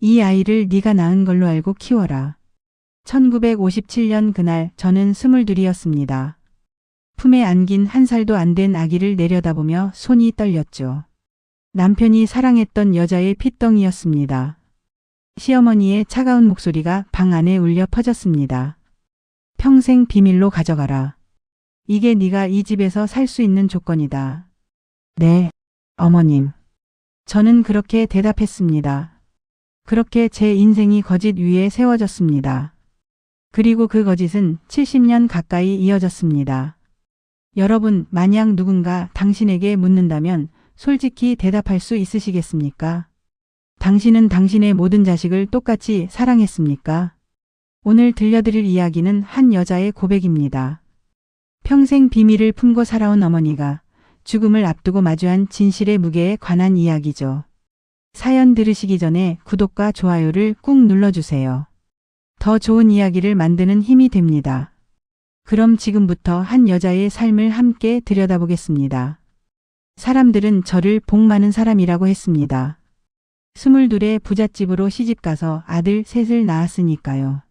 이 아이를 네가 낳은 걸로 알고 키워라. 1957년 그날 저는 22이었습니다. 품에 안긴 1살도 안 된 아기를 내려다보며 손이 떨렸죠. 남편이 사랑했던 여자의 핏덩이였습니다. 시어머니의 차가운 목소리가 방 안에 울려 퍼졌습니다. 평생 비밀로 가져가라. 이게 네가 이 집에서 살 수 있는 조건이다. 네, 어머님. 저는 그렇게 대답했습니다. 그렇게 제 인생이 거짓 위에 세워졌습니다. 그리고 그 거짓은 70년 가까이 이어졌습니다. 여러분, 만약 누군가 당신에게 묻는다면 솔직히 대답할 수 있으시겠습니까? 당신은 당신의 모든 자식을 똑같이 사랑했습니까? 오늘 들려드릴 이야기는 한 여자의 고백입니다. 평생 비밀을 품고 살아온 어머니가 죽음을 앞두고 마주한 진실의 무게에 관한 이야기죠. 사연 들으시기 전에 구독과 좋아요를 꾹 눌러주세요. 더 좋은 이야기를 만드는 힘이 됩니다. 그럼 지금부터 한 여자의 삶을 함께 들여다보겠습니다. 사람들은 저를 복 많은 사람이라고 했습니다. 22의 부잣집으로 시집가서 아들 셋을 낳았으니까요.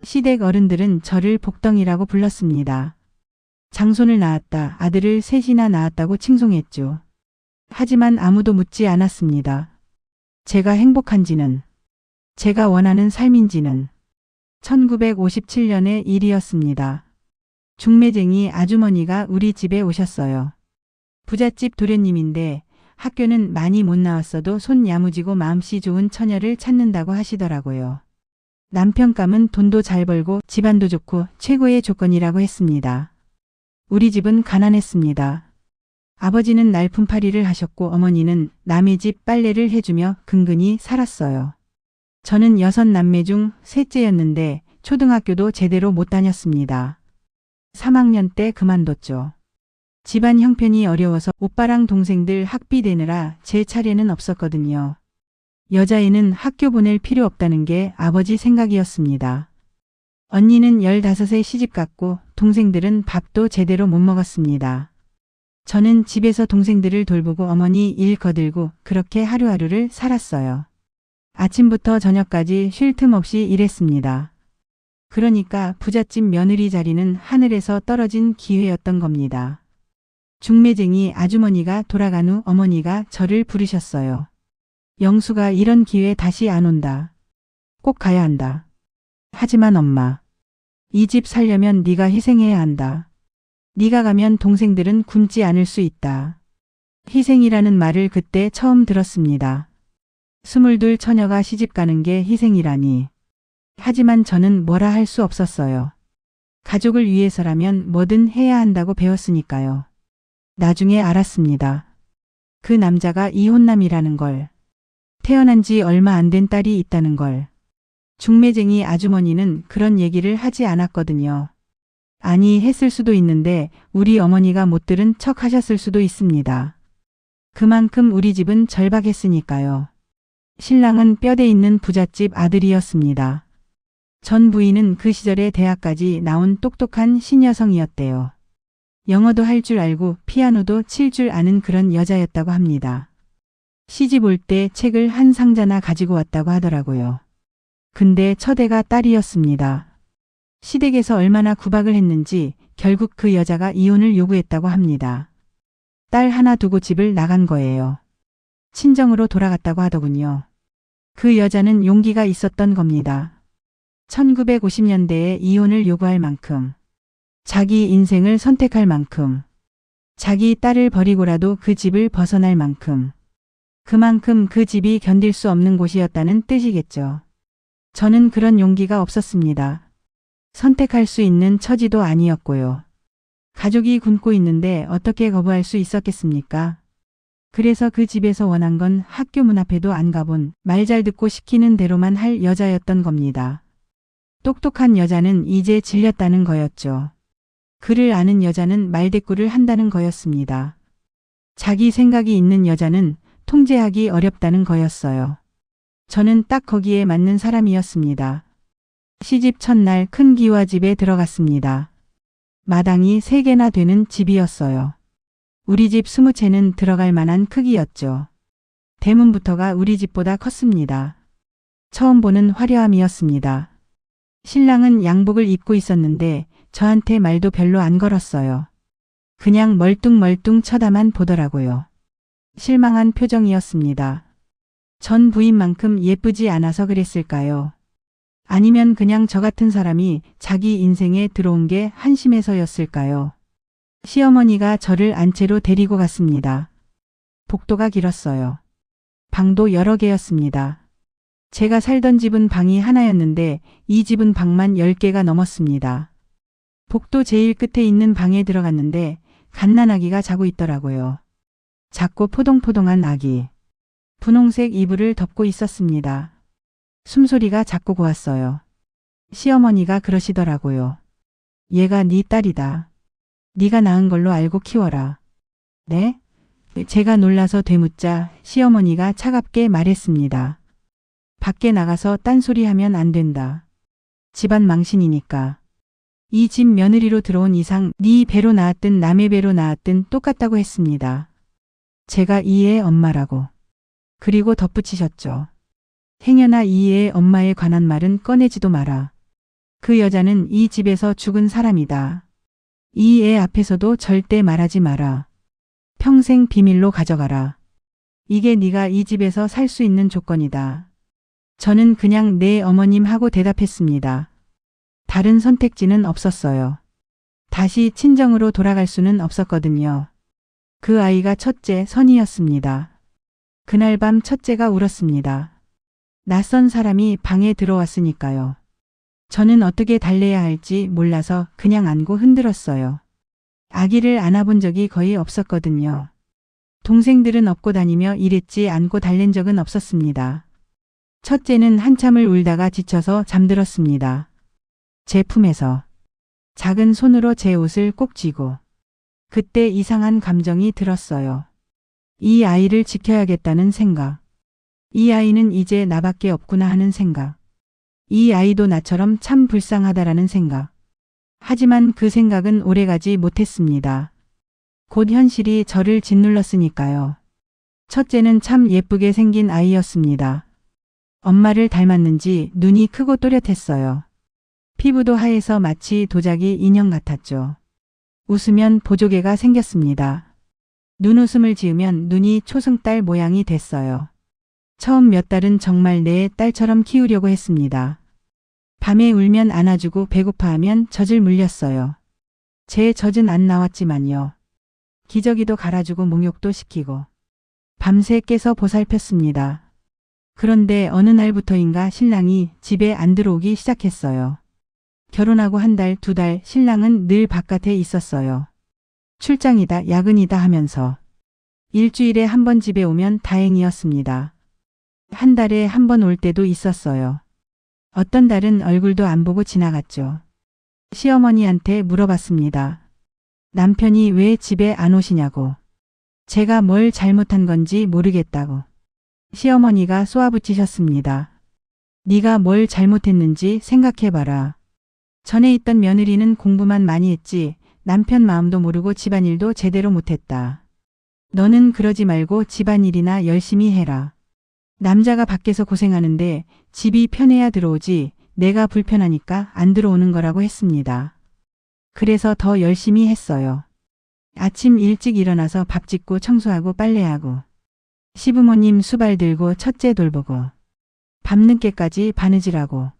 시댁 어른들은 저를 복덩이라고 불렀습니다. 장손을 낳았다, 아들을 셋이나 낳았다고 칭송했죠. 하지만 아무도 묻지 않았습니다. 제가 행복한지는, 제가 원하는 삶인지는. 1957년의 일이었습니다. 중매쟁이 아주머니가 우리 집에 오셨어요. 부잣집 도련님인데 학교는 많이 못 나왔어도 손 야무지고 마음씨 좋은 처녀를 찾는다고 하시더라고요. 남편감은 돈도 잘 벌고 집안도 좋고 최고의 조건이라고 했습니다. 우리 집은 가난했습니다. 아버지는 날품팔이를 하셨고 어머니는 남의 집 빨래를 해주며 근근히 살았어요. 저는 6남매 중 셋째였는데 초등학교도 제대로 못 다녔습니다. 3학년 때 그만뒀죠. 집안 형편이 어려워서 오빠랑 동생들 학비 대느라 제 차례는 없었거든요. 여자애는 학교 보낼 필요 없다는 게 아버지 생각이었습니다. 언니는 15세 시집갔고 동생들은 밥도 제대로 못 먹었습니다. 저는 집에서 동생들을 돌보고 어머니 일 거들고 그렇게 하루하루를 살았어요. 아침부터 저녁까지 쉴 틈 없이 일했습니다. 그러니까 부잣집 며느리 자리는 하늘에서 떨어진 기회였던 겁니다. 중매쟁이 아주머니가 돌아간 후 어머니가 저를 부르셨어요. 영수가 이런 기회 다시 안 온다. 꼭 가야 한다. 하지만 엄마, 이 집 살려면 네가 희생해야 한다. 네가 가면 동생들은 굶지 않을 수 있다. 희생이라는 말을 그때 처음 들었습니다. 22 처녀가 시집가는 게 희생이라니. 하지만 저는 뭐라 할 수 없었어요. 가족을 위해서라면 뭐든 해야 한다고 배웠으니까요. 나중에 알았습니다. 그 남자가 이혼남이라는 걸. 태어난 지 얼마 안 된 딸이 있다는 걸. 중매쟁이 아주머니는 그런 얘기를 하지 않았거든요. 아니, 했을 수도 있는데 우리 어머니가 못 들은 척 하셨을 수도 있습니다. 그만큼 우리 집은 절박했으니까요. 신랑은 뼈대 있는 부잣집 아들이었습니다. 전 부인은 그 시절에 대학까지 나온 똑똑한 신여성이었대요. 영어도 할 줄 알고 피아노도 칠 줄 아는 그런 여자였다고 합니다. 시집 올 때 책을 한 상자나 가지고 왔다고 하더라고요. 근데 첫애가 딸이었습니다. 시댁에서 얼마나 구박을 했는지 결국 그 여자가 이혼을 요구했다고 합니다. 딸 하나 두고 집을 나간 거예요. 친정으로 돌아갔다고 하더군요. 그 여자는 용기가 있었던 겁니다. 1950년대에 이혼을 요구할 만큼, 자기 인생을 선택할 만큼, 자기 딸을 버리고라도 그 집을 벗어날 만큼, 그만큼 그 집이 견딜 수 없는 곳이었다는 뜻이겠죠. 저는 그런 용기가 없었습니다. 선택할 수 있는 처지도 아니었고요. 가족이 굶고 있는데 어떻게 거부할 수 있었겠습니까? 그래서 그 집에서 원한 건 학교 문 앞에도 안 가본 말 잘 듣고 시키는 대로만 할 여자였던 겁니다. 똑똑한 여자는 이제 질렸다는 거였죠. 글을 아는 여자는 말대꾸를 한다는 거였습니다. 자기 생각이 있는 여자는 통제하기 어렵다는 거였어요. 저는 딱 거기에 맞는 사람이었습니다. 시집 첫날 큰 기와집에 들어갔습니다. 마당이 3개나 되는 집이었어요. 우리 집 20채는 들어갈 만한 크기였죠. 대문부터가 우리 집보다 컸습니다. 처음 보는 화려함이었습니다. 신랑은 양복을 입고 있었는데 저한테 말도 별로 안 걸었어요. 그냥 멀뚱멀뚱 쳐다만 보더라고요. 실망한 표정이었습니다. 전 부인만큼 예쁘지 않아서 그랬을까요? 아니면 그냥 저 같은 사람이 자기 인생에 들어온 게 한심해서였을까요? 시어머니가 저를 안채로 데리고 갔습니다. 복도가 길었어요. 방도 여러 개였습니다. 제가 살던 집은 방이 하나였는데 이 집은 방만 10개가 넘었습니다. 복도 제일 끝에 있는 방에 들어갔는데 갓난아기가 자고 있더라고요. 작고 포동포동한 아기. 분홍색 이불을 덮고 있었습니다. 숨소리가 작고 고왔어요. 시어머니가 그러시더라고요. 얘가 네 딸이다. 네가 낳은 걸로 알고 키워라. 네? 제가 놀라서 되묻자 시어머니가 차갑게 말했습니다. 밖에 나가서 딴소리하면 안 된다. 집안 망신이니까. 이 집 며느리로 들어온 이상 네 배로 나왔든 남의 배로 나왔든 똑같다고 했습니다. 제가 이 애의 엄마라고. 그리고 덧붙이셨죠. 행여나 이 애의 엄마에 관한 말은 꺼내지도 마라. 그 여자는 이 집에서 죽은 사람이다. 이 애 앞에서도 절대 말하지 마라. 평생 비밀로 가져가라. 이게 네가 이 집에서 살 수 있는 조건이다. 저는 그냥 네 어머님 하고 대답했습니다. 다른 선택지는 없었어요. 다시 친정으로 돌아갈 수는 없었거든요. 그 아이가 첫째 선이었습니다. 그날 밤 첫째가 울었습니다. 낯선 사람이 방에 들어왔으니까요. 저는 어떻게 달래야 할지 몰라서 그냥 안고 흔들었어요. 아기를 안아본 적이 거의 없었거든요. 동생들은 업고 다니며 이랬지 안고 달랜 적은 없었습니다. 첫째는 한참을 울다가 지쳐서 잠들었습니다. 제 품에서 작은 손으로 제 옷을 꼭 쥐고 그때 이상한 감정이 들었어요. 이 아이를 지켜야겠다는 생각. 이 아이는 이제 나밖에 없구나 하는 생각. 이 아이도 나처럼 참 불쌍하다라는 생각. 하지만 그 생각은 오래가지 못했습니다. 곧 현실이 저를 짓눌렀으니까요. 첫째는 참 예쁘게 생긴 아이였습니다. 엄마를 닮았는지 눈이 크고 또렷했어요. 피부도 하얘서 마치 도자기 인형 같았죠. 웃으면 보조개가 생겼습니다. 눈웃음을 지으면 눈이 초승달 모양이 됐어요. 처음 몇 달은 정말 내 딸처럼 키우려고 했습니다. 밤에 울면 안아주고 배고파하면 젖을 물렸어요. 제 젖은 안 나왔지만요. 기저귀도 갈아주고 목욕도 시키고 밤새 깨서 보살폈습니다. 그런데 어느 날부터인가 신랑이 집에 안 들어오기 시작했어요. 결혼하고 한 달, 두 달 신랑은 늘 바깥에 있었어요. 출장이다, 야근이다 하면서. 일주일에 한 번 집에 오면 다행이었습니다. 한 달에 한 번 올 때도 있었어요. 어떤 달은 얼굴도 안 보고 지나갔죠. 시어머니한테 물어봤습니다. 남편이 왜 집에 안 오시냐고. 제가 뭘 잘못한 건지 모르겠다고. 시어머니가 쏘아붙이셨습니다. 네가 뭘 잘못했는지 생각해봐라. 전에 있던 며느리는 공부만 많이 했지 남편 마음도 모르고 집안일도 제대로 못했다. 너는 그러지 말고 집안일이나 열심히 해라. 남자가 밖에서 고생하는데 집이 편해야 들어오지 내가 불편하니까 안 들어오는 거라고 했습니다. 그래서 더 열심히 했어요. 아침 일찍 일어나서 밥 짓고 청소하고 빨래하고 시부모님 수발 들고 첫째 돌보고 밤늦게까지 바느질하고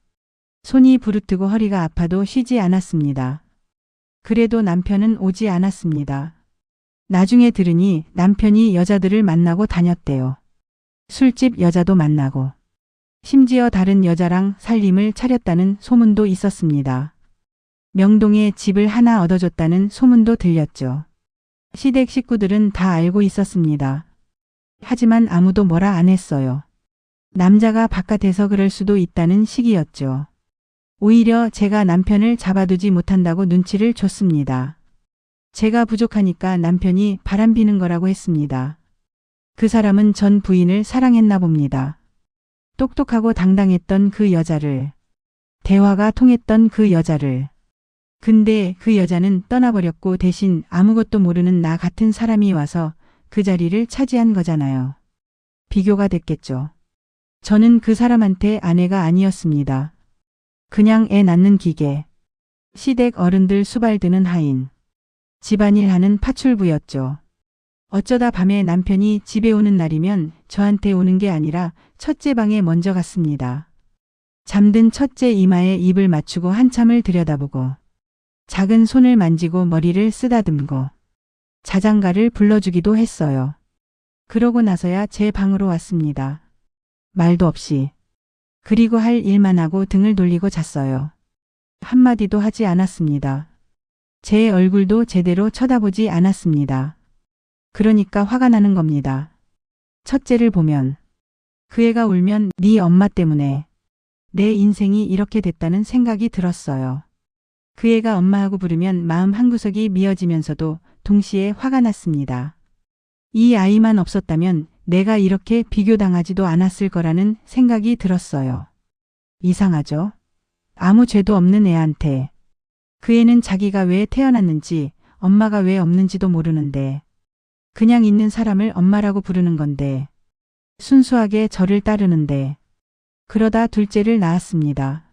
손이 부르트고 허리가 아파도 쉬지 않았습니다. 그래도 남편은 오지 않았습니다. 나중에 들으니 남편이 여자들을 만나고 다녔대요. 술집 여자도 만나고 심지어 다른 여자랑 살림을 차렸다는 소문도 있었습니다. 명동에 집을 하나 얻어줬다는 소문도 들렸죠. 시댁 식구들은 다 알고 있었습니다. 하지만 아무도 뭐라 안 했어요. 남자가 바깥에서 그럴 수도 있다는 시기였죠. 오히려 제가 남편을 잡아두지 못한다고 눈치를 줬습니다. 제가 부족하니까 남편이 바람피는 거라고 했습니다. 그 사람은 전 부인을 사랑했나 봅니다. 똑똑하고 당당했던 그 여자를, 대화가 통했던 그 여자를. 근데 그 여자는 떠나버렸고 대신 아무것도 모르는 나 같은 사람이 와서 그 자리를 차지한 거잖아요. 비교가 됐겠죠. 저는 그 사람한테 아내가 아니었습니다. 그냥 애 낳는 기계. 시댁 어른들 수발드는 하인. 집안일 하는 파출부였죠. 어쩌다 밤에 남편이 집에 오는 날이면 저한테 오는 게 아니라 첫째 방에 먼저 갔습니다. 잠든 첫째 이마에 입을 맞추고 한참을 들여다보고 작은 손을 만지고 머리를 쓰다듬고 자장가를 불러주기도 했어요. 그러고 나서야 제 방으로 왔습니다. 말도 없이. 그리고 할 일만 하고 등을 돌리고 잤어요. 한마디도 하지 않았습니다. 제 얼굴도 제대로 쳐다보지 않았습니다. 그러니까 화가 나는 겁니다. 첫째를 보면 그 애가 울면 네 엄마 때문에 내 인생이 이렇게 됐다는 생각이 들었어요. 그 애가 엄마하고 부르면 마음 한구석이 미어지면서도 동시에 화가 났습니다. 이 아이만 없었다면 내가 이렇게 비교당하지도 않았을 거라는 생각이 들었어요. 이상하죠? 아무 죄도 없는 애한테 그 애는 자기가 왜 태어났는지 엄마가 왜 없는지도 모르는데 그냥 있는 사람을 엄마라고 부르는 건데 순수하게 저를 따르는데 그러다 둘째를 낳았습니다.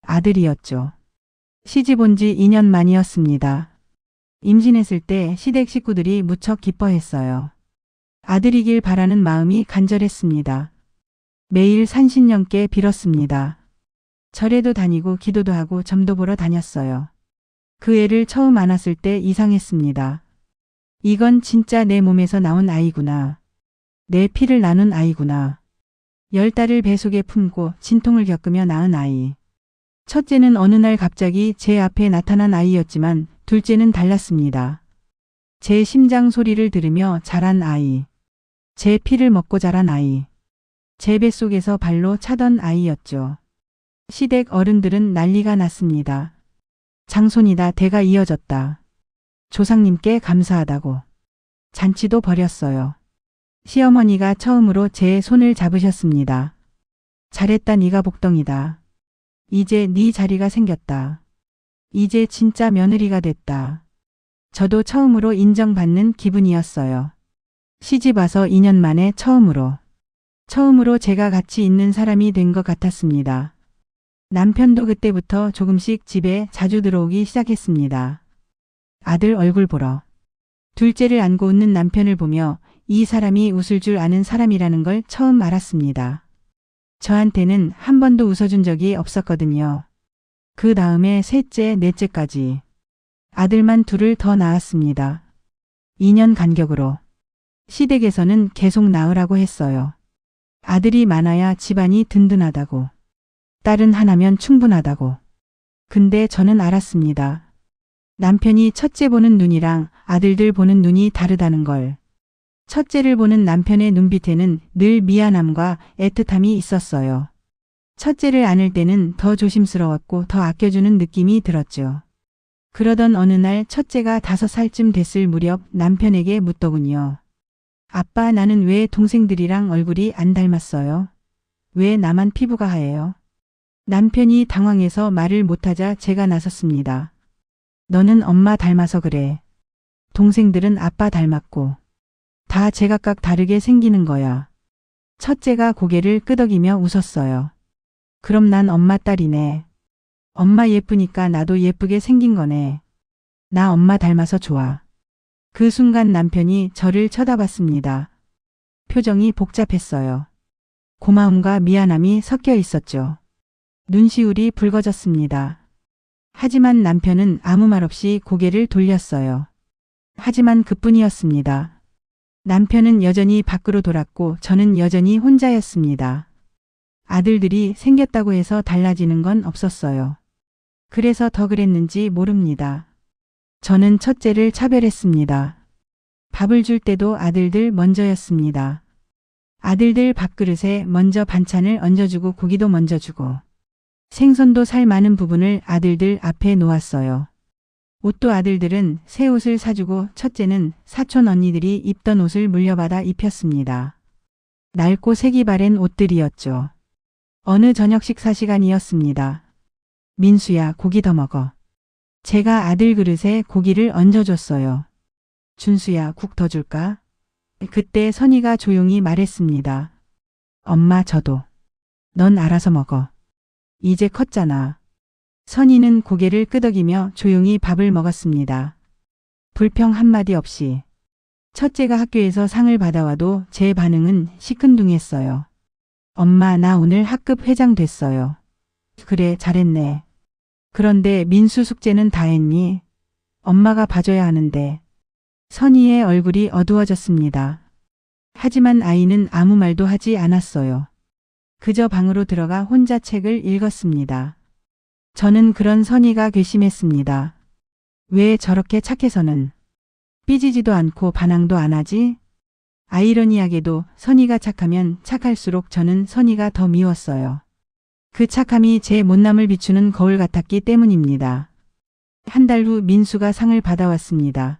아들이었죠. 시집 온 지 2년 만이었습니다. 임신했을 때 시댁 식구들이 무척 기뻐했어요. 아들이길 바라는 마음이 간절했습니다. 매일 산신령께 빌었습니다. 절에도 다니고 기도도 하고 점도 보러 다녔어요. 그 애를 처음 안았을 때 이상했습니다. 이건 진짜 내 몸에서 나온 아이구나. 내 피를 나눈 아이구나. 10달을 배 속에 품고 진통을 겪으며 낳은 아이. 첫째는 어느 날 갑자기 제 앞에 나타난 아이였지만 둘째는 달랐습니다. 제 심장 소리를 들으며 자란 아이. 제 피를 먹고 자란 아이. 제 뱃속에서 발로 차던 아이였죠. 시댁 어른들은 난리가 났습니다. 장손이다, 대가 이어졌다. 조상님께 감사하다고. 잔치도 벌였어요. 시어머니가 처음으로 제 손을 잡으셨습니다. 잘했다, 네가 복덩이다. 이제 네 자리가 생겼다. 이제 진짜 며느리가 됐다. 저도 처음으로 인정받는 기분이었어요. 시집 와서 2년 만에 처음으로 제가 가치 있는 사람이 된 것 같았습니다. 남편도 그때부터 조금씩 집에 자주 들어오기 시작했습니다. 아들 얼굴 보러. 둘째를 안고 웃는 남편을 보며 이 사람이 웃을 줄 아는 사람이라는 걸 처음 알았습니다. 저한테는 한 번도 웃어준 적이 없었거든요. 그 다음에 셋째, 넷째까지. 아들만 둘을 더 낳았습니다. 2년 간격으로. 시댁에서는 계속 낳으라고 했어요. 아들이 많아야 집안이 든든하다고. 딸은 하나면 충분하다고. 근데 저는 알았습니다. 남편이 첫째 보는 눈이랑 아들들 보는 눈이 다르다는 걸. 첫째를 보는 남편의 눈빛에는 늘 미안함과 애틋함이 있었어요. 첫째를 안을 때는 더 조심스러웠고 더 아껴주는 느낌이 들었죠. 그러던 어느 날 첫째가 5살쯤 됐을 무렵 남편에게 묻더군요. 아빠, 나는 왜 동생들이랑 얼굴이 안 닮았어요? 왜 나만 피부가 하얘요? 남편이 당황해서 말을 못하자 제가 나섰습니다. 너는 엄마 닮아서 그래. 동생들은 아빠 닮았고. 다 제각각 다르게 생기는 거야. 첫째가 고개를 끄덕이며 웃었어요. 그럼 난 엄마 딸이네. 엄마 예쁘니까 나도 예쁘게 생긴 거네. 나 엄마 닮아서 좋아. 그 순간 남편이 저를 쳐다봤습니다. 표정이 복잡했어요. 고마움과 미안함이 섞여 있었죠. 눈시울이 붉어졌습니다. 하지만 남편은 아무 말 없이 고개를 돌렸어요. 하지만 그뿐이었습니다. 남편은 여전히 밖으로 돌았고 저는 여전히 혼자였습니다. 아들들이 생겼다고 해서 달라지는 건 없었어요. 그래서 더 그랬는지 모릅니다. 저는 첫째를 차별했습니다. 밥을 줄 때도 아들들 먼저였습니다. 아들들 밥그릇에 먼저 반찬을 얹어주고 고기도 먼저 주고 생선도 살 많은 부분을 아들들 앞에 놓았어요. 옷도 아들들은 새 옷을 사주고 첫째는 사촌 언니들이 입던 옷을 물려받아 입혔습니다. 낡고 색이 바랜 옷들이었죠. 어느 저녁 식사 시간이었습니다. 민수야, 고기 더 먹어. 제가 아들 그릇에 고기를 얹어줬어요. 준수야, 국 더 줄까? 그때 선이가 조용히 말했습니다. 엄마, 저도. 넌 알아서 먹어. 이제 컸잖아. 선희는 고개를 끄덕이며 조용히 밥을 먹었습니다. 불평 한마디 없이. 첫째가 학교에서 상을 받아와도 제 반응은 시큰둥했어요. 엄마, 나 오늘 학급 회장 됐어요. 그래, 잘했네. 그런데 민수 숙제는 다 했니? 엄마가 봐줘야 하는데. 선희의 얼굴이 어두워졌습니다. 하지만 아이는 아무 말도 하지 않았어요. 그저 방으로 들어가 혼자 책을 읽었습니다. 저는 그런 선희가 괘씸했습니다. 왜 저렇게 착해서는 삐지지도 않고 반항도 안 하지? 아이러니하게도 선희가 착하면 착할수록 저는 선희가 더 미웠어요. 그 착함이 제 못남을 비추는 거울 같았기 때문입니다. 한 달 후 민수가 상을 받아왔습니다.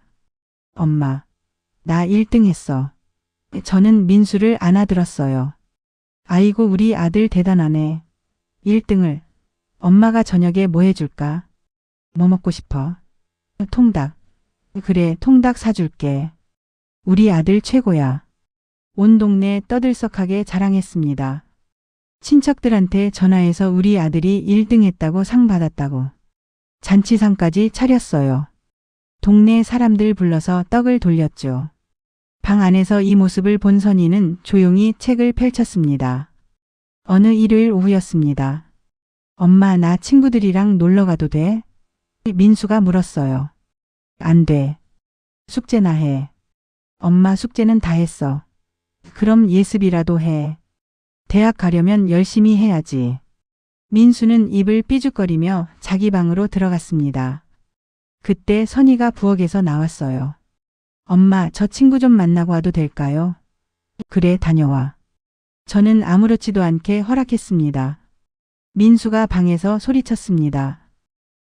엄마, 나 1등 했어. 저는 민수를 안아들었어요. 아이고, 우리 아들 대단하네. 1등을. 엄마가 저녁에 뭐 해줄까? 뭐 먹고 싶어? 통닭. 그래, 통닭 사줄게. 우리 아들 최고야. 온 동네 떠들썩하게 자랑했습니다. 친척들한테 전화해서 우리 아들이 1등 했다고 상 받았다고. 잔치상까지 차렸어요. 동네 사람들 불러서 떡을 돌렸죠. 방 안에서 이 모습을 본 선희는 조용히 책을 펼쳤습니다. 어느 일요일 오후였습니다. 엄마, 나 친구들이랑 놀러 가도 돼? 민수가 물었어요. 안 돼. 숙제나 해. 엄마, 숙제는 다 했어. 그럼 예습이라도 해. 대학 가려면 열심히 해야지. 민수는 입을 삐죽거리며 자기 방으로 들어갔습니다. 그때 선희가 부엌에서 나왔어요. 엄마, 저 친구 좀 만나고 와도 될까요? 그래, 다녀와. 저는 아무렇지도 않게 허락했습니다. 민수가 방에서 소리쳤습니다.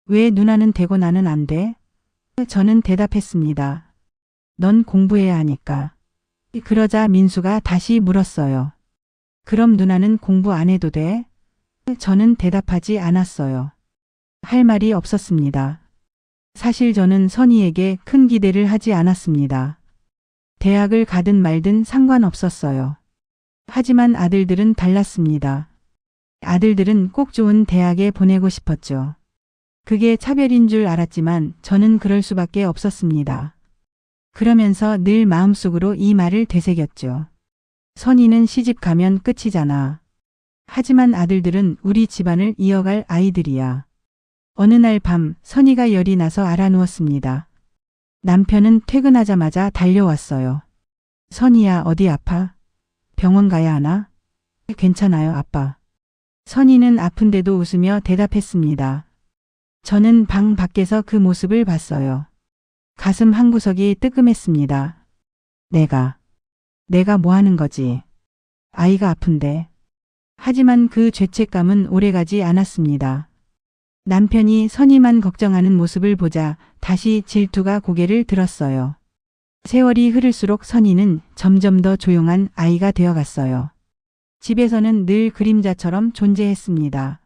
왜 누나는 되고 나는 안 돼? 저는 대답했습니다. 넌 공부해야 하니까. 그러자 민수가 다시 물었어요. 그럼 누나는 공부 안 해도 돼? 저는 대답하지 않았어요. 할 말이 없었습니다. 사실 저는 선희에게 큰 기대를 하지 않았습니다. 대학을 가든 말든 상관없었어요. 하지만 아들들은 달랐습니다. 아들들은 꼭 좋은 대학에 보내고 싶었죠. 그게 차별인 줄 알았지만 저는 그럴 수밖에 없었습니다. 그러면서 늘 마음속으로 이 말을 되새겼죠. 선희는 시집 가면 끝이잖아. 하지만 아들들은 우리 집안을 이어갈 아이들이야. 어느 날 밤 선희가 열이 나서 알아누웠습니다. 남편은 퇴근하자마자 달려왔어요. 선희야, 어디 아파? 병원 가야 하나? 괜찮아요, 아빠. 선희는 아픈데도 웃으며 대답했습니다. 저는 방 밖에서 그 모습을 봤어요. 가슴 한구석이 뜨끔했습니다. 내가 뭐 하는 거지? 아이가 아픈데. 하지만 그 죄책감은 오래가지 않았습니다. 남편이 선희만 걱정하는 모습을 보자 다시 질투가 고개를 들었어요. 세월이 흐를수록 선희는 점점 더 조용한 아이가 되어갔어요. 집에서는 늘 그림자처럼 존재했습니다.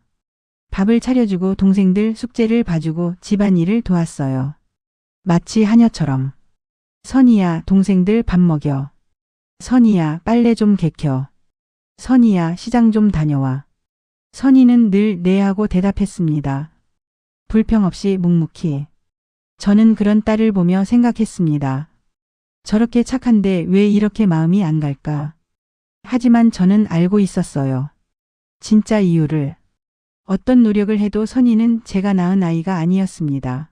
밥을 차려주고 동생들 숙제를 봐주고 집안일을 도왔어요. 마치 하녀처럼. 선희야, 동생들 밥 먹여. 선희야, 빨래 좀 개켜. 선희야, 시장 좀 다녀와. 선희는 늘 네 하고 대답했습니다. 불평 없이 묵묵히. 저는 그런 딸을 보며 생각했습니다. 저렇게 착한데 왜 이렇게 마음이 안 갈까? 하지만 저는 알고 있었어요. 진짜 이유를. 어떤 노력을 해도 선희는 제가 낳은 아이가 아니었습니다.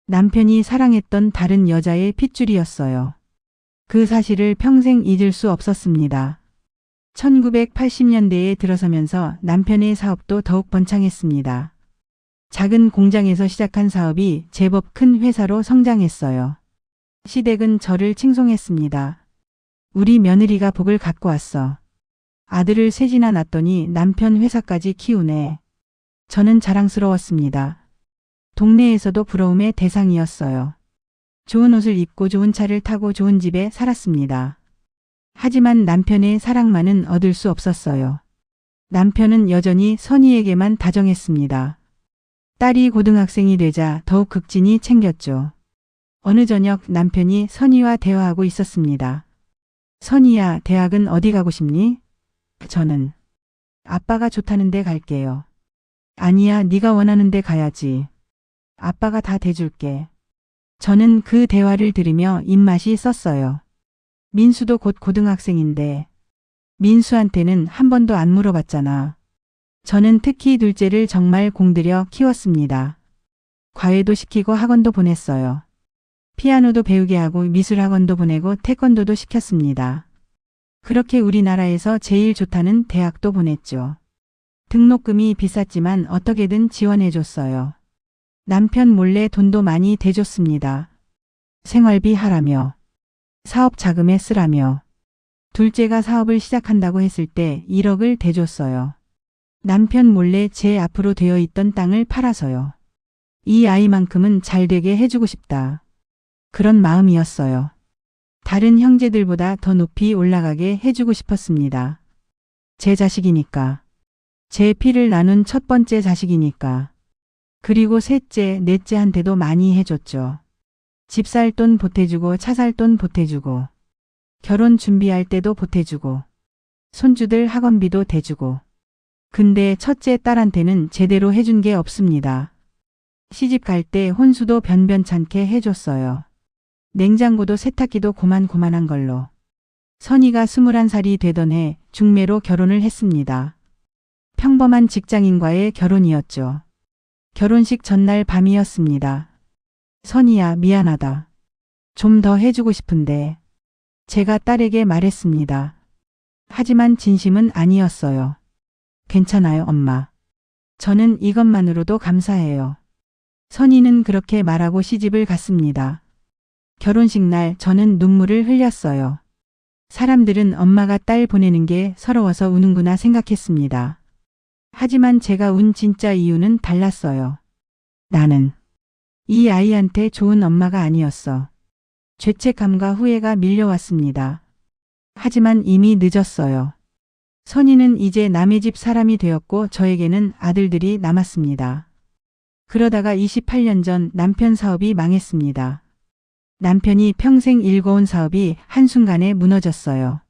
남편이 사랑했던 다른 여자의 핏줄이었어요. 그 사실을 평생 잊을 수 없었습니다. 1980년대에 들어서면서 남편의 사업도 더욱 번창했습니다. 작은 공장에서 시작한 사업이 제법 큰 회사로 성장했어요. 시댁은 저를 칭송했습니다. 우리 며느리가 복을 갖고 왔어. 아들을 셋이나 낳았더니 남편 회사까지 키우네. 저는 자랑스러웠습니다. 동네에서도 부러움의 대상이었어요. 좋은 옷을 입고 좋은 차를 타고 좋은 집에 살았습니다. 하지만 남편의 사랑만은 얻을 수 없었어요. 남편은 여전히 선희에게만 다정했습니다. 딸이 고등학생이 되자 더욱 극진히 챙겼죠. 어느 저녁 남편이 선희와 대화하고 있었습니다. 선희야, 대학은 어디 가고 싶니? 저는 아빠가 좋다는 데 갈게요. 아니야, 네가 원하는 데 가야지. 아빠가 다 대줄게. 저는 그 대화를 들으며 입맛이 썼어요. 민수도 곧 고등학생인데 민수한테는 한 번도 안 물어봤잖아. 저는 특히 둘째를 정말 공들여 키웠습니다. 과외도 시키고 학원도 보냈어요. 피아노도 배우게 하고 미술학원도 보내고 태권도도 시켰습니다. 그렇게 우리나라에서 제일 좋다는 대학도 보냈죠. 등록금이 비쌌지만 어떻게든 지원해줬어요. 남편 몰래 돈도 많이 대줬습니다. 생활비 하라며, 사업 자금에 쓰라며. 둘째가 사업을 시작한다고 했을 때 1억을 대줬어요. 남편 몰래 제 앞으로 되어 있던 땅을 팔아서요. 이 아이만큼은 잘 되게 해주고 싶다. 그런 마음이었어요. 다른 형제들보다 더 높이 올라가게 해주고 싶었습니다. 제 자식이니까. 제 피를 나눈 첫 번째 자식이니까. 그리고 셋째, 넷째한테도 많이 해줬죠. 집 살 돈 보태주고 차 살 돈 보태주고 결혼 준비할 때도 보태주고 손주들 학원비도 대주고. 근데 첫째 딸한테는 제대로 해준 게 없습니다. 시집 갈 때 혼수도 변변찮게 해줬어요. 냉장고도 세탁기도 고만고만한 걸로. 선이가 21살이 되던 해 중매로 결혼을 했습니다. 평범한 직장인과의 결혼이었죠. 결혼식 전날 밤이었습니다. 선이야, 미안하다. 좀 더 해주고 싶은데. 제가 딸에게 말했습니다. 하지만 진심은 아니었어요. 괜찮아요, 엄마. 저는 이것만으로도 감사해요. 선이는 그렇게 말하고 시집을 갔습니다. 결혼식 날 저는 눈물을 흘렸어요. 사람들은 엄마가 딸 보내는 게 서러워서 우는구나 생각했습니다. 하지만 제가 운 진짜 이유는 달랐어요. 나는 이 아이한테 좋은 엄마가 아니었어. 죄책감과 후회가 밀려왔습니다. 하지만 이미 늦었어요. 선이는 이제 남의 집 사람이 되었고 저에게는 아들들이 남았습니다. 그러다가 28년 전 남편 사업이 망했습니다. 남편이 평생 일궈온 사업이 한순간에 무너졌어요.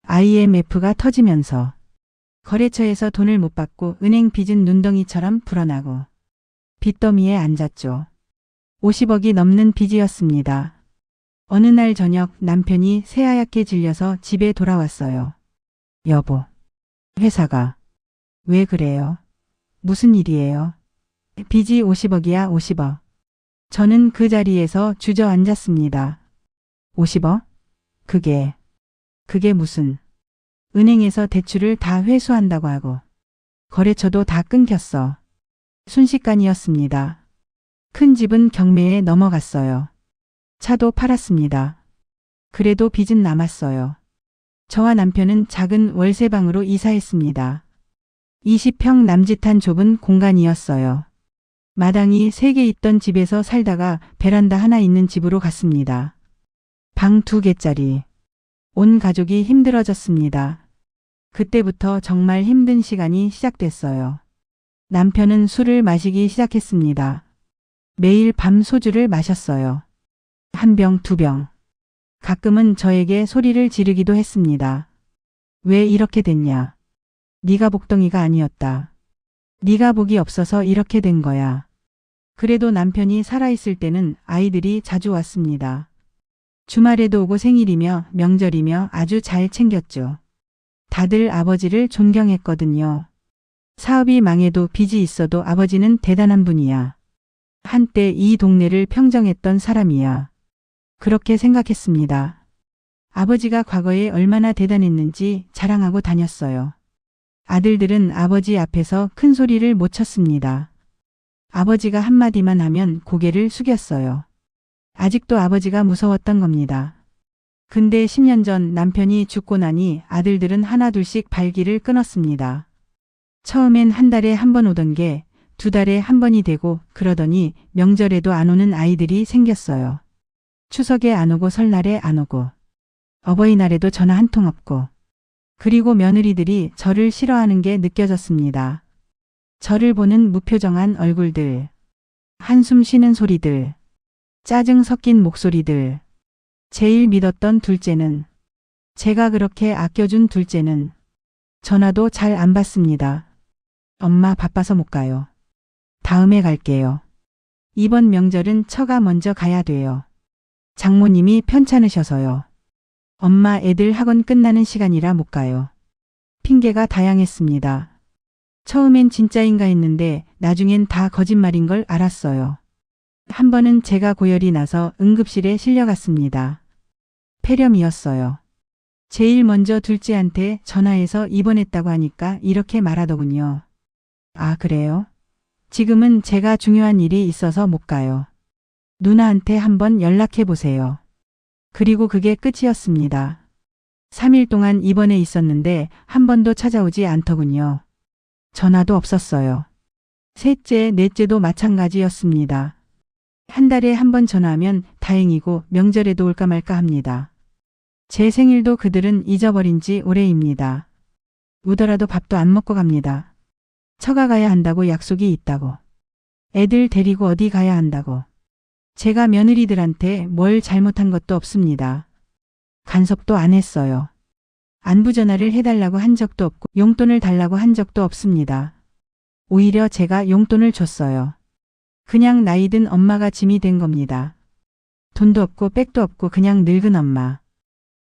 IMF가 터지면서 거래처에서 돈을 못 받고 은행 빚은 눈덩이처럼 불어나고 빚더미에 앉았죠. 50억이 넘는 빚이었습니다. 어느 날 저녁 남편이 새하얗게 질려서 집에 돌아왔어요. 여보, 회사가 왜 그래요? 무슨 일이에요? 빚이 50억이야, 50억. 저는 그 자리에서 주저앉았습니다. 50억? 그게 무슨... 은행에서 대출을 다 회수한다고 하고 거래처도 다 끊겼어. 순식간이었습니다. 큰 집은 경매에 넘어갔어요. 차도 팔았습니다. 그래도 빚은 남았어요. 저와 남편은 작은 월세방으로 이사했습니다. 20평 남짓한 좁은 공간이었어요. 마당이 3개 있던 집에서 살다가 베란다 하나 있는 집으로 갔습니다. 방 2개짜리. 온 가족이 힘들어졌습니다. 그때부터 정말 힘든 시간이 시작됐어요. 남편은 술을 마시기 시작했습니다. 매일 밤 소주를 마셨어요. 1병, 2병. 가끔은 저에게 소리를 지르기도 했습니다. 왜 이렇게 됐냐? 네가 복덩이가 아니었다. 네가 복이 없어서 이렇게 된 거야. 그래도 남편이 살아있을 때는 아이들이 자주 왔습니다. 주말에도 오고 생일이며 명절이며 아주 잘 챙겼죠. 다들 아버지를 존경했거든요. 사업이 망해도 빚이 있어도 아버지는 대단한 분이야. 한때 이 동네를 평정했던 사람이야. 그렇게 생각했습니다. 아버지가 과거에 얼마나 대단했는지 자랑하고 다녔어요. 아들들은 아버지 앞에서 큰 소리를 못 쳤습니다. 아버지가 한마디만 하면 고개를 숙였어요. 아직도 아버지가 무서웠던 겁니다. 근데 10년 전 남편이 죽고 나니 아들들은 하나둘씩 발길을 끊었습니다. 처음엔 한 달에 한 번 오던 게 2달에 한 번이 되고 그러더니 명절에도 안 오는 아이들이 생겼어요. 추석에 안 오고 설날에 안 오고 어버이날에도 전화 한 통 없고. 그리고 며느리들이 저를 싫어하는 게 느껴졌습니다. 저를 보는 무표정한 얼굴들, 한숨 쉬는 소리들, 짜증 섞인 목소리들. 제일 믿었던 둘째는, 제가 그렇게 아껴준 둘째는 전화도 잘 안 받습니다. 엄마 바빠서 못 가요. 다음에 갈게요. 이번 명절은 처가 먼저 가야 돼요. 장모님이 편찮으셔서요. 엄마 애들 학원 끝나는 시간이라 못 가요. 핑계가 다양했습니다. 처음엔 진짜인가 했는데 나중엔 다 거짓말인 걸 알았어요. 한 번은 제가 고열이 나서 응급실에 실려갔습니다. 폐렴이었어요. 제일 먼저 둘째한테 전화해서 입원했다고 하니까 이렇게 말하더군요. 아, 그래요? 지금은 제가 중요한 일이 있어서 못 가요. 누나한테 한번 연락해 보세요. 그리고 그게 끝이었습니다. 3일 동안 입원해 있었는데 한 번도 찾아오지 않더군요. 전화도 없었어요. 셋째, 넷째도 마찬가지였습니다. 한 달에 한 번 전화하면 다행이고 명절에도 올까 말까 합니다. 제 생일도 그들은 잊어버린 지 오래입니다. 오더라도 밥도 안 먹고 갑니다. 처가 가야 한다고 약속이 있다고. 애들 데리고 어디 가야 한다고. 제가 며느리들한테 뭘 잘못한 것도 없습니다. 간섭도 안 했어요. 안부 전화를 해달라고 한 적도 없고 용돈을 달라고 한 적도 없습니다. 오히려 제가 용돈을 줬어요. 그냥 나이 든 엄마가 짐이 된 겁니다. 돈도 없고 백도 없고 그냥 늙은 엄마.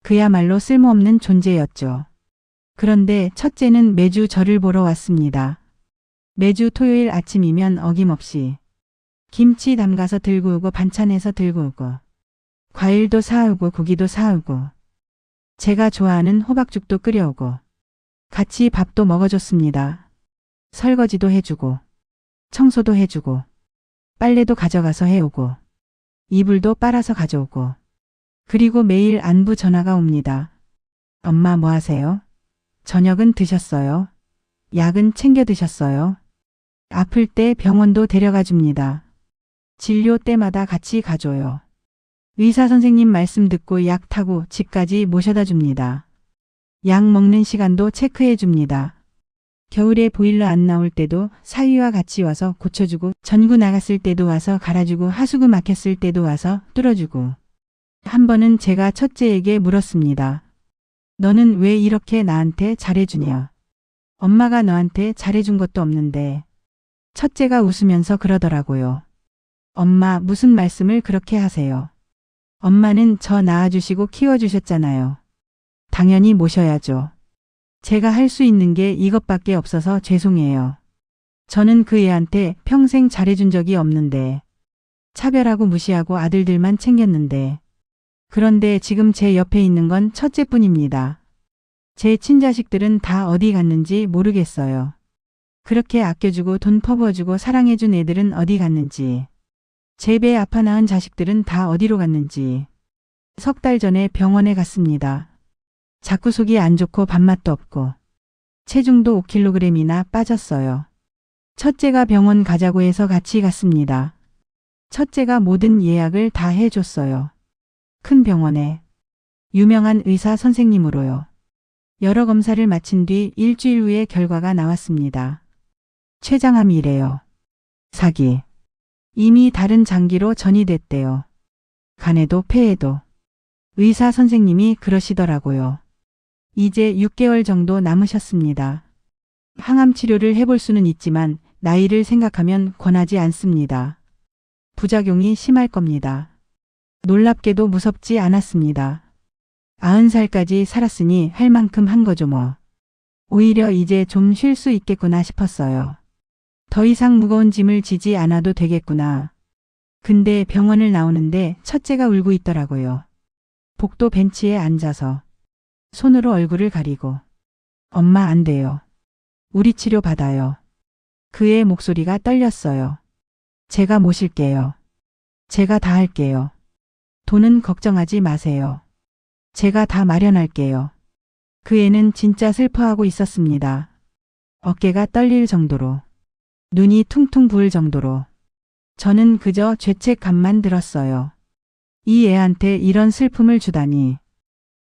그야말로 쓸모없는 존재였죠. 그런데 첫째는 매주 저를 보러 왔습니다. 매주 토요일 아침이면 어김없이 김치 담가서 들고 오고 반찬해서 들고 오고 과일도 사오고 고기도 사오고 제가 좋아하는 호박죽도 끓여오고 같이 밥도 먹어줬습니다. 설거지도 해주고 청소도 해주고 빨래도 가져가서 해오고 이불도 빨아서 가져오고 그리고 매일 안부 전화가 옵니다. 엄마 뭐 하세요? 저녁은 드셨어요? 약은 챙겨 드셨어요? 아플 때 병원도 데려가 줍니다. 진료 때마다 같이 가줘요. 의사 선생님 말씀 듣고 약 타고 집까지 모셔다 줍니다. 약 먹는 시간도 체크해 줍니다. 겨울에 보일러 안 나올 때도 사위와 같이 와서 고쳐주고 전구 나갔을 때도 와서 갈아주고 하수구 막혔을 때도 와서 뚫어주고 한 번은 제가 첫째에게 물었습니다. 너는 왜 이렇게 나한테 잘해주냐? 엄마가 너한테 잘해준 것도 없는데. 첫째가 웃으면서 그러더라고요. 엄마 무슨 말씀을 그렇게 하세요? 엄마는 저 낳아주시고 키워주셨잖아요. 당연히 모셔야죠. 제가 할 수 있는 게 이것밖에 없어서 죄송해요. 저는 그 애한테 평생 잘해준 적이 없는데 차별하고 무시하고 아들들만 챙겼는데 그런데 지금 제 옆에 있는 건 첫째뿐입니다. 제 친자식들은 다 어디 갔는지 모르겠어요. 그렇게 아껴주고 돈 퍼부어주고 사랑해준 애들은 어디 갔는지 제 배 아파 낳은 자식들은 다 어디로 갔는지 석 달 전에 병원에 갔습니다. 자꾸 속이 안 좋고 밥맛도 없고 체중도 5kg이나 빠졌어요. 첫째가 병원 가자고 해서 같이 갔습니다. 첫째가 모든 예약을 다 해줬어요. 큰 병원에 유명한 의사 선생님으로요. 여러 검사를 마친 뒤 일주일 후에 결과가 나왔습니다. 췌장암이래요. 사기. 이미 다른 장기로 전이됐대요. 간에도 폐에도. 의사 선생님이 그러시더라고요. 이제 6개월 정도 남으셨습니다. 항암 치료를 해볼 수는 있지만 나이를 생각하면 권하지 않습니다. 부작용이 심할 겁니다. 놀랍게도 무섭지 않았습니다. 90살까지 살았으니 할 만큼 한 거죠 뭐. 오히려 이제 좀 쉴 수 있겠구나 싶었어요. 더 이상 무거운 짐을 지지 않아도 되겠구나. 근데 병원을 나오는데 첫째가 울고 있더라고요. 복도 벤치에 앉아서 손으로 얼굴을 가리고 엄마 안 돼요. 우리 치료 받아요. 그의 목소리가 떨렸어요. 제가 모실게요. 제가 다 할게요. 돈은 걱정하지 마세요. 제가 다 마련할게요. 그 애는 진짜 슬퍼하고 있었습니다. 어깨가 떨릴 정도로. 눈이 퉁퉁 부을 정도로. 저는 그저 죄책감만 들었어요. 이 애한테 이런 슬픔을 주다니.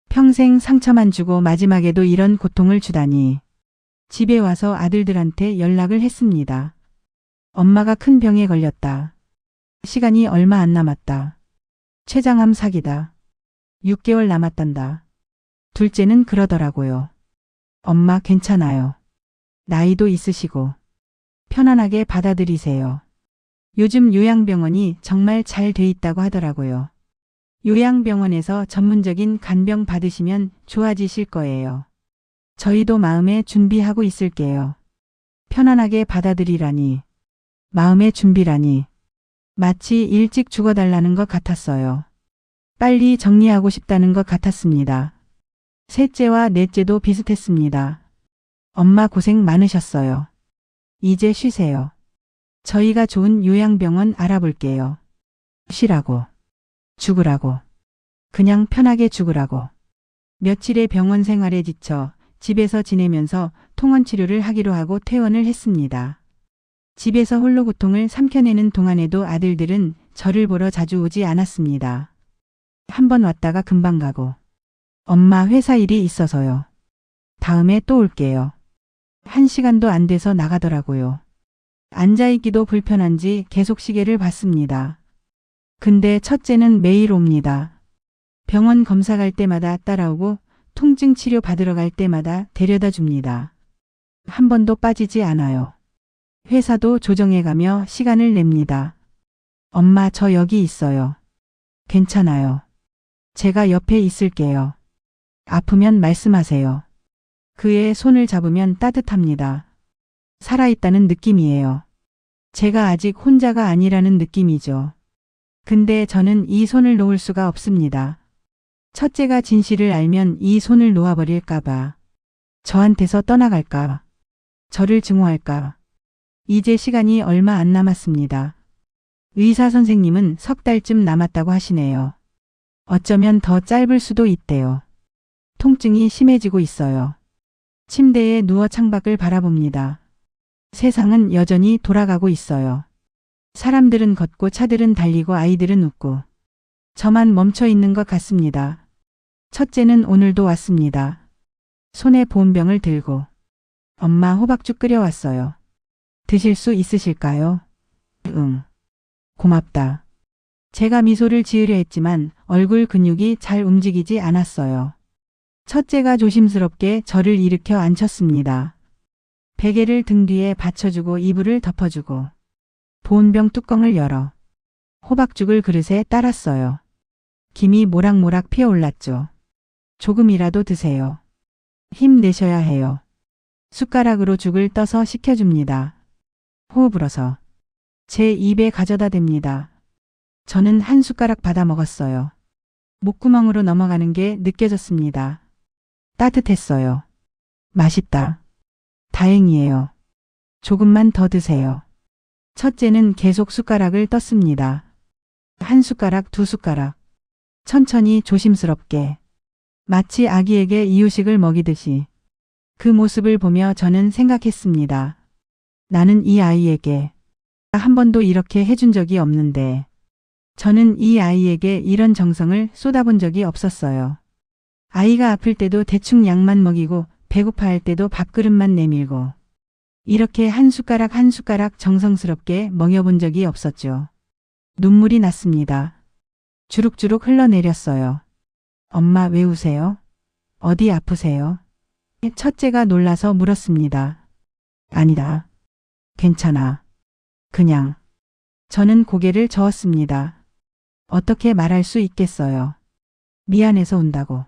평생 상처만 주고 마지막에도 이런 고통을 주다니. 집에 와서 아들들한테 연락을 했습니다. 엄마가 큰 병에 걸렸다. 시간이 얼마 안 남았다. 췌장암 사기다. 6개월 남았단다. 둘째는 그러더라고요. 엄마 괜찮아요. 나이도 있으시고 편안하게 받아들이세요. 요즘 요양병원이 정말 잘 돼 있다고 하더라고요. 요양병원에서 전문적인 간병 받으시면 좋아지실 거예요. 저희도 마음에 준비하고 있을게요. 편안하게 받아들이라니. 마음의 준비라니. 마치 일찍 죽어달라는 것 같았어요. 빨리 정리하고 싶다는 것 같았습니다. 셋째와 넷째도 비슷했습니다. 엄마 고생 많으셨어요. 이제 쉬세요. 저희가 좋은 요양병원 알아볼게요. 쉬라고. 죽으라고. 그냥 편하게 죽으라고. 며칠의 병원 생활에 지쳐 집에서 지내면서 통원 치료를 하기로 하고 퇴원을 했습니다. 집에서 홀로 고통을 삼켜내는 동안에도 아들들은 저를 보러 자주 오지 않았습니다. 한 번 왔다가 금방 가고. 엄마 회사 일이 있어서요. 다음에 또 올게요. 1시간도 안 돼서 나가더라고요. 앉아있기도 불편한지 계속 시계를 봤습니다. 근데 첫째는 매일 옵니다. 병원 검사 갈 때마다 따라오고 통증 치료 받으러 갈 때마다 데려다 줍니다. 한 번도 빠지지 않아요. 회사도 조정해가며 시간을 냅니다. 엄마 저 여기 있어요. 괜찮아요. 제가 옆에 있을게요. 아프면 말씀하세요. 그의 손을 잡으면 따뜻합니다. 살아있다는 느낌이에요. 제가 아직 혼자가 아니라는 느낌이죠. 근데 저는 이 손을 놓을 수가 없습니다. 첫째가 진실을 알면 이 손을 놓아버릴까봐. 저한테서 떠나갈까. 저를 증오할까. 이제 시간이 얼마 안 남았습니다. 의사 선생님은 3달쯤 남았다고 하시네요. 어쩌면 더 짧을 수도 있대요. 통증이 심해지고 있어요. 침대에 누워 창밖을 바라봅니다. 세상은 여전히 돌아가고 있어요. 사람들은 걷고 차들은 달리고 아이들은 웃고 저만 멈춰 있는 것 같습니다. 첫째는 오늘도 왔습니다. 손에 보온병을 들고 엄마 호박죽 끓여왔어요. 드실 수 있으실까요? 응. 고맙다. 제가 미소를 지으려 했지만 얼굴 근육이 잘 움직이지 않았어요. 첫째가 조심스럽게 저를 일으켜 앉혔습니다. 베개를 등 뒤에 받쳐주고 이불을 덮어주고 보온병 뚜껑을 열어 호박죽을 그릇에 따랐어요. 김이 모락모락 피어올랐죠. 조금이라도 드세요. 힘내셔야 해요. 숟가락으로 죽을 떠서 식혀줍니다. 호흡 불어서 제 입에 가져다 댑니다. 저는 한 숟가락 받아 먹었어요. 목구멍으로 넘어가는 게 느껴졌습니다. 따뜻했어요. 맛있다. 다행이에요. 조금만 더 드세요. 첫째는 계속 숟가락을 떴습니다. 한 숟가락, 두 숟가락. 천천히 조심스럽게. 마치 아기에게 이유식을 먹이듯이. 그 모습을 보며 저는 생각했습니다. 나는 이 아이에게 한 번도 이렇게 해준 적이 없는데 저는 이 아이에게 이런 정성을 쏟아본 적이 없었어요. 아이가 아플 때도 대충 약만 먹이고 배고파할 때도 밥그릇만 내밀고 이렇게 한 숟가락 한 숟가락 정성스럽게 먹여본 적이 없었죠. 눈물이 났습니다. 주룩주룩 흘러내렸어요. 엄마 왜 우세요? 어디 아프세요? 첫째가 놀라서 물었습니다. 아니다. 괜찮아. 그냥. 저는 고개를 저었습니다. 어떻게 말할 수 있겠어요. 미안해서 운다고.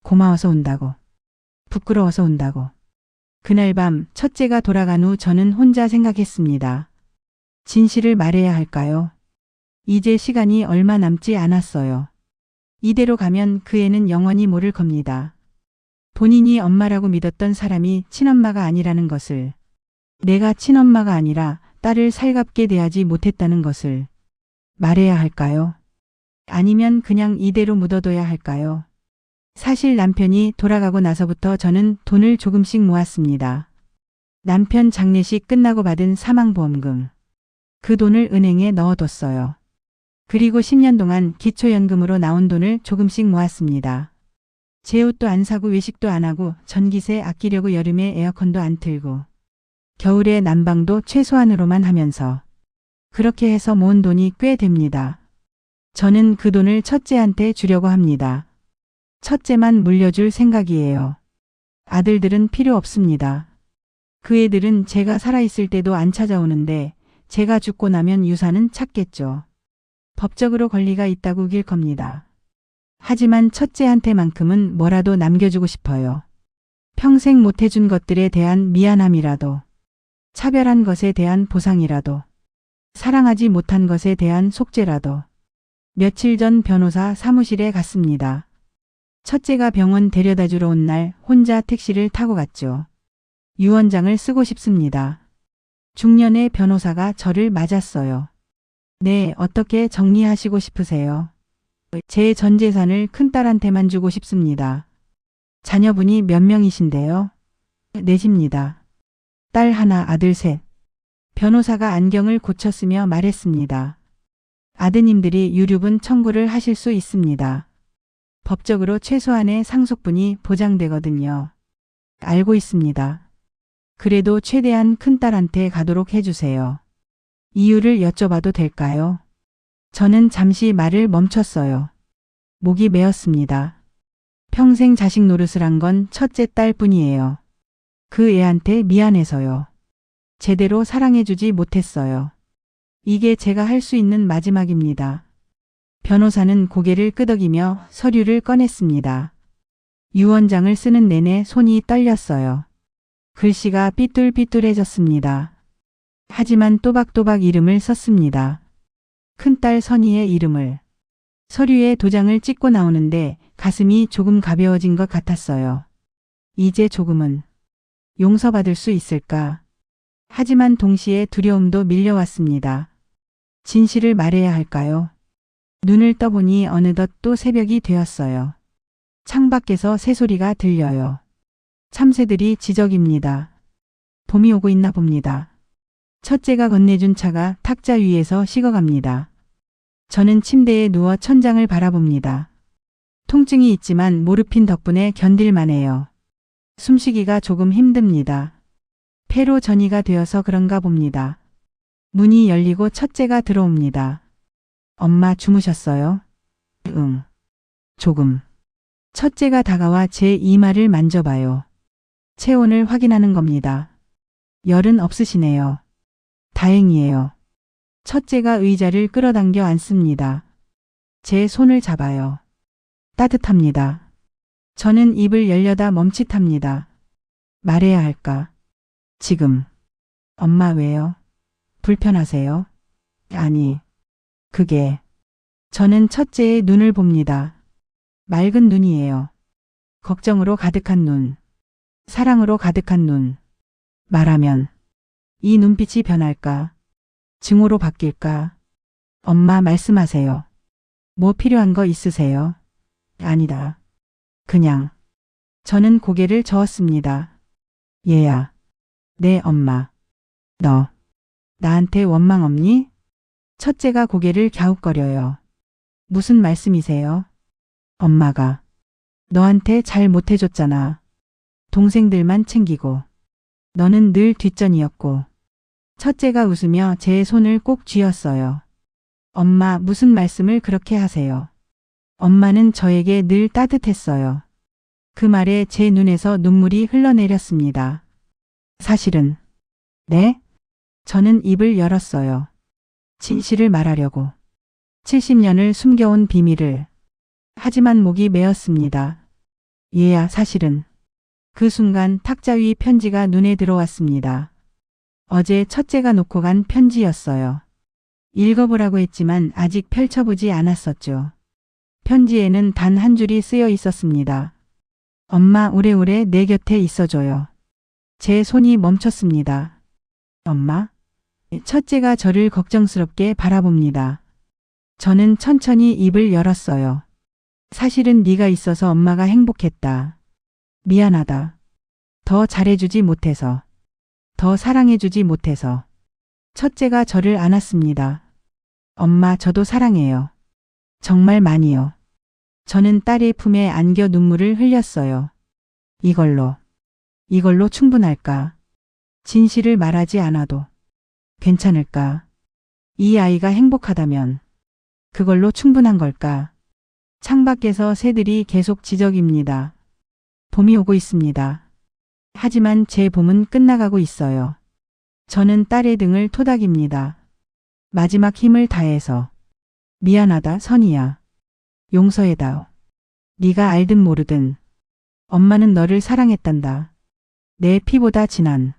고마워서 운다고. 부끄러워서 운다고. 그날 밤 첫째가 돌아간 후 저는 혼자 생각했습니다. 진실을 말해야 할까요? 이제 시간이 얼마 남지 않았어요. 이대로 가면 그 애는 영원히 모를 겁니다. 본인이 엄마라고 믿었던 사람이 친엄마가 아니라는 것을, 내가 친엄마가 아니라 딸을 살갑게 대하지 못했다는 것을 말해야 할까요? 아니면 그냥 이대로 묻어둬야 할까요? 사실 남편이 돌아가고 나서부터 저는 돈을 조금씩 모았습니다. 남편 장례식 끝나고 받은 사망보험금. 그 돈을 은행에 넣어뒀어요. 그리고 10년 동안 기초연금으로 나온 돈을 조금씩 모았습니다. 제 옷도 안 사고 외식도 안 하고 전기세 아끼려고 여름에 에어컨도 안 틀고 겨울에 난방도 최소한으로만 하면서 그렇게 해서 모은 돈이 꽤 됩니다. 저는 그 돈을 첫째한테 주려고 합니다. 첫째만 물려줄 생각이에요. 아들들은 필요 없습니다. 그 애들은 제가 살아있을 때도 안 찾아오는데 제가 죽고 나면 유산은 찾겠죠. 법적으로 권리가 있다고 우길 겁니다. 하지만 첫째한테만큼은 뭐라도 남겨주고 싶어요. 평생 못해준 것들에 대한 미안함이라도, 차별한 것에 대한 보상이라도, 사랑하지 못한 것에 대한 속죄라도. 며칠 전 변호사 사무실에 갔습니다. 첫째가 병원 데려다 주러 온 날 혼자 택시를 타고 갔죠. 유언장을 쓰고 싶습니다. 중년의 변호사가 저를 맞았어요. 네, 어떻게 정리하시고 싶으세요? 제 전 재산을 큰딸한테만 주고 싶습니다. 자녀분이 몇 명이신데요? 넷입니다. 딸 하나, 아들 셋. 변호사가 안경을 고쳤으며 말했습니다. 아드님들이 유류분 청구를 하실 수 있습니다. 법적으로 최소한의 상속분이 보장되거든요. 알고 있습니다. 그래도 최대한 큰딸한테 가도록 해주세요. 이유를 여쭤봐도 될까요? 저는 잠시 말을 멈췄어요. 목이 메었습니다. 평생 자식 노릇을 한 건 첫째 딸뿐이에요. 그 애한테 미안해서요. 제대로 사랑해주지 못했어요. 이게 제가 할 수 있는 마지막입니다. 변호사는 고개를 끄덕이며 서류를 꺼냈습니다. 유언장을 쓰는 내내 손이 떨렸어요. 글씨가 삐뚤삐뚤해졌습니다. 하지만 또박또박 이름을 썼습니다. 큰딸 선희의 이름을. 서류에 도장을 찍고 나오는데 가슴이 조금 가벼워진 것 같았어요. 이제 조금은 용서받을 수 있을까? 하지만 동시에 두려움도 밀려왔습니다. 진실을 말해야 할까요? 눈을 떠보니 어느덧 또 새벽이 되었어요. 창밖에서 새소리가 들려요. 참새들이 지저귀입니다. 봄이 오고 있나 봅니다. 첫째가 건네준 차가 탁자 위에서 식어갑니다. 저는 침대에 누워 천장을 바라봅니다. 통증이 있지만 모르핀 덕분에 견딜만해요. 숨쉬기가 조금 힘듭니다. 폐로 전이가 되어서 그런가 봅니다. 문이 열리고 첫째가 들어옵니다. 엄마 주무셨어요? 응. 조금. 첫째가 다가와 제 이마를 만져봐요. 체온을 확인하는 겁니다. 열은 없으시네요. 다행이에요. 첫째가 의자를 끌어당겨 앉습니다. 제 손을 잡아요. 따뜻합니다. 저는 입을 열려다 멈칫합니다. 말해야 할까? 지금. 엄마 왜요? 불편하세요? 아니, 그게. 저는 첫째의 눈을 봅니다. 맑은 눈이에요. 걱정으로 가득한 눈. 사랑으로 가득한 눈. 말하면 이 눈빛이 변할까? 증오로 바뀔까? 엄마 말씀하세요. 뭐 필요한 거 있으세요? 아니다. 그냥. 저는 고개를 저었습니다. 얘야. 네, 엄마. 너. 나한테 원망 없니? 첫째가 고개를 갸웃거려요. 무슨 말씀이세요? 엄마가. 너한테 잘 못해줬잖아. 동생들만 챙기고. 너는 늘 뒷전이었고. 첫째가 웃으며 제 손을 꼭 쥐었어요. 엄마 무슨 말씀을 그렇게 하세요. 엄마는 저에게 늘 따뜻했어요. 그 말에 제 눈에서 눈물이 흘러내렸습니다. 사실은. 네? 저는 입을 열었어요. 진실을 말하려고. 70년을 숨겨온 비밀을. 하지만 목이 메었습니다. 얘야 사실은. 그 순간 탁자 위 편지가 눈에 들어왔습니다. 어제 첫째가 놓고 간 편지였어요. 읽어보라고 했지만 아직 펼쳐보지 않았었죠. 편지에는 단 한 줄이 쓰여 있었습니다. 엄마 오래오래 내 곁에 있어줘요. 제 손이 멈췄습니다. 엄마? 첫째가 저를 걱정스럽게 바라봅니다. 저는 천천히 입을 열었어요. 사실은 네가 있어서 엄마가 행복했다. 미안하다. 더 잘해주지 못해서. 더 사랑해주지 못해서. 첫째가 저를 안았습니다. 엄마 저도 사랑해요. 정말 많이요. 저는 딸의 품에 안겨 눈물을 흘렸어요. 이걸로 충분할까? 진실을 말하지 않아도 괜찮을까? 이 아이가 행복하다면 그걸로 충분한 걸까? 창밖에서 새들이 계속 지저귀입니다. 봄이 오고 있습니다. 하지만 제 봄은 끝나가고 있어요. 저는 딸의 등을 토닥입니다. 마지막 힘을 다해서. 미안하다, 선이야. 용서해다오. 네가 알든 모르든 엄마는 너를 사랑했단다. 내 피보다 진한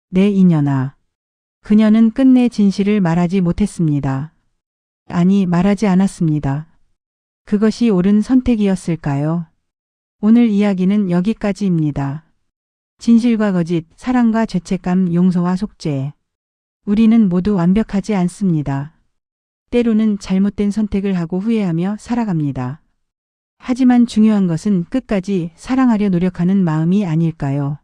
내 인연아. 그녀는 끝내 진실을 말하지 못했습니다. 아니, 말하지 않았습니다. 그것이 옳은 선택이었을까요? 오늘 이야기는 여기까지입니다. 진실과 거짓, 사랑과 죄책감, 용서와 속죄. 우리는 모두 완벽하지 않습니다. 때로는 잘못된 선택을 하고 후회하며 살아갑니다. 하지만 중요한 것은 끝까지 사랑하려 노력하는 마음이 아닐까요?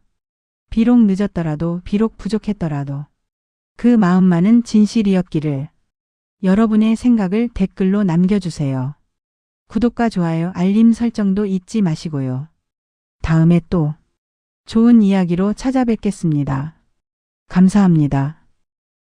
비록 늦었더라도, 비록 부족했더라도 그 마음만은 진실이었기를. 여러분의 생각을 댓글로 남겨주세요. 구독과 좋아요, 알림 설정도 잊지 마시고요. 다음에 또 좋은 이야기로 찾아뵙겠습니다. 감사합니다.